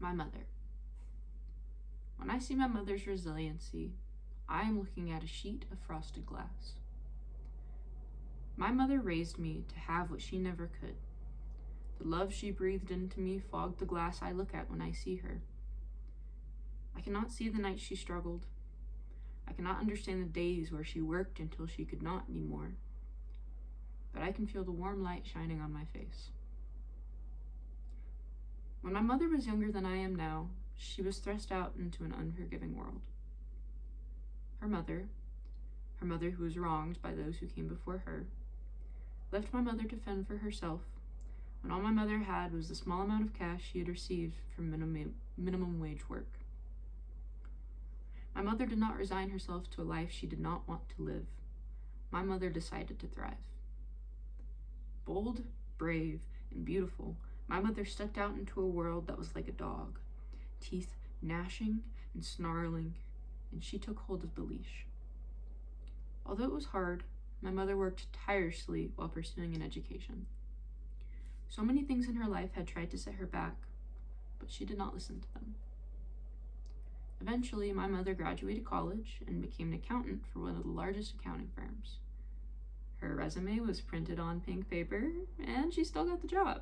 My mother. When I see my mother's resiliency, I am looking at a sheet of frosted glass. My mother raised me to have what she never could. The love she breathed into me fogged the glass I look at when I see her. I cannot see the nights she struggled. I cannot understand the days where she worked until she could not anymore. But I can feel the warm light shining on my face. When my mother was younger than I am now, she was thrust out into an unforgiving world. Her mother who was wronged by those who came before her, left my mother to fend for herself when all my mother had was the small amount of cash she had received from minimum wage work. My mother did not resign herself to a life she did not want to live. My mother decided to thrive. Bold, brave, and beautiful, my mother stepped out into a world that was like a dog, teeth gnashing and snarling, and she took hold of the leash. Although it was hard, my mother worked tirelessly while pursuing an education. So many things in her life had tried to set her back, but she did not listen to them. Eventually, my mother graduated college and became an accountant for one of the largest accounting firms. Her resume was printed on pink paper, and she still got the job.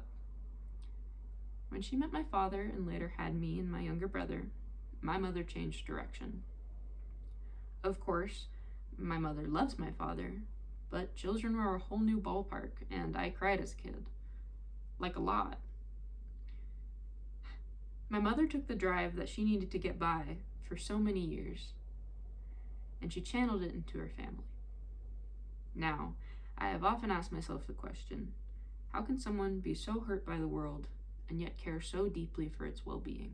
When she met my father and later had me and my younger brother, my mother changed direction. Of course, my mother loves my father, but children were a whole new ballpark, and I cried as a kid. Like a lot. My mother took the drive that she needed to get by for so many years, and she channeled it into her family. Now, I have often asked myself the question, how can someone be so hurt by the world and yet care so deeply for its well-being?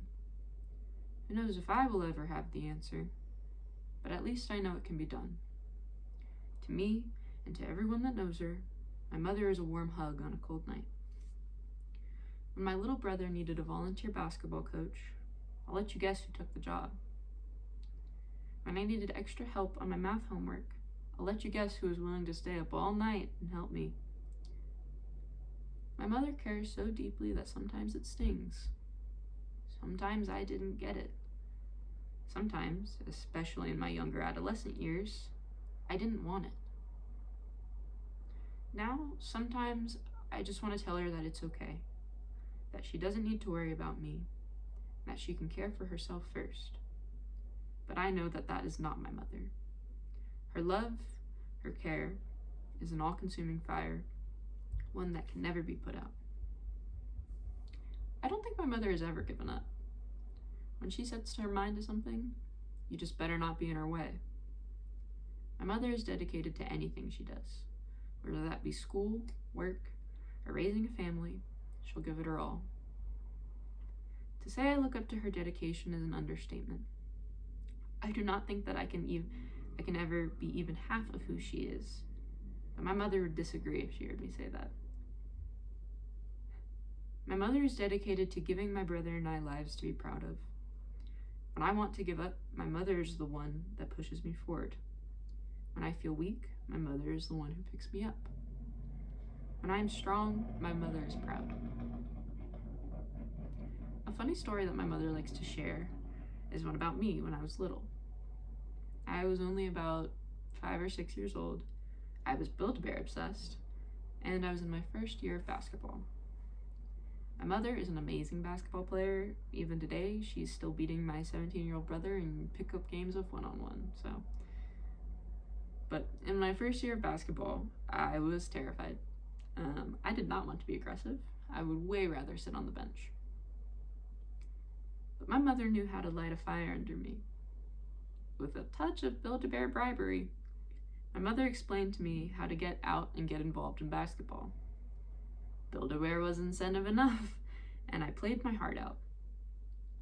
Who knows if I will ever have the answer, but at least I know it can be done. To me, and to everyone that knows her, my mother is a warm hug on a cold night. When my little brother needed a volunteer basketball coach, I'll let you guess who took the job. When I needed extra help on my math homework, I'll let you guess who was willing to stay up all night and help me. My mother cares so deeply that sometimes it stings. Sometimes I didn't get it. Sometimes, especially in my younger adolescent years, I didn't want it. Now, sometimes I just want to tell her that it's okay, that she doesn't need to worry about me, that she can care for herself first. But I know that that is not my mother. Her love, her care, is an all-consuming fire, one that can never be put out. I don't think my mother has ever given up. When she sets her mind to something, you just better not be in her way. My mother is dedicated to anything she does. Whether that be school, work, or raising a family, she'll give it her all. To say I look up to her dedication is an understatement. I do not think that I can ever be even half of who she is, but my mother would disagree if she heard me say that. My mother is dedicated to giving my brother and I lives to be proud of. When I want to give up, my mother is the one that pushes me forward. When I feel weak, my mother is the one who picks me up. When I am strong, my mother is proud. A funny story that my mother likes to share is one about me when I was little. I was only about 5 or 6 years old. I was Build-A-Bear obsessed, and I was in my first year of basketball. My mother is an amazing basketball player. Even today, she's still beating my 17-year-old brother in pickup games of one-on-one, so. But in my first year of basketball, I was terrified. I did not want to be aggressive. I would way rather sit on the bench. But my mother knew how to light a fire under me. With a touch of Build-A-Bear bribery, my mother explained to me how to get out and get involved in basketball. Build-A-Bear was incentive enough, and I played my heart out.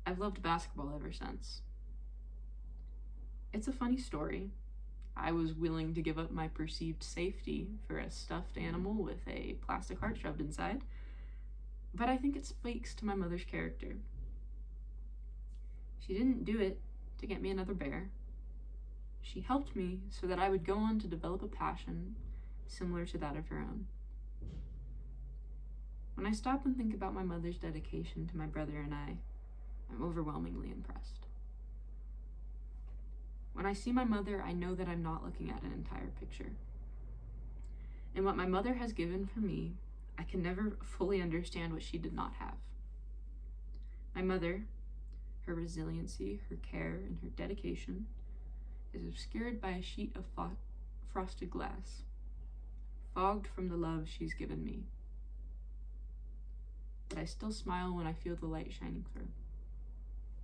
I've loved basketball ever since. It's a funny story. I was willing to give up my perceived safety for a stuffed animal with a plastic heart shoved inside, but I think it speaks to my mother's character. She didn't do it to get me another bear. She helped me so that I would go on to develop a passion similar to that of her own. When I stop and think about my mother's dedication to my brother and I I'm overwhelmingly impressed. When I see my mother, I know that I'm not looking at an entire picture. And what my mother has given for me, I can never fully understand what she did not have. My mother, her resiliency, her care, and her dedication is obscured by a sheet of frosted glass, fogged from the love she's given me. But I still smile when I feel the light shining through.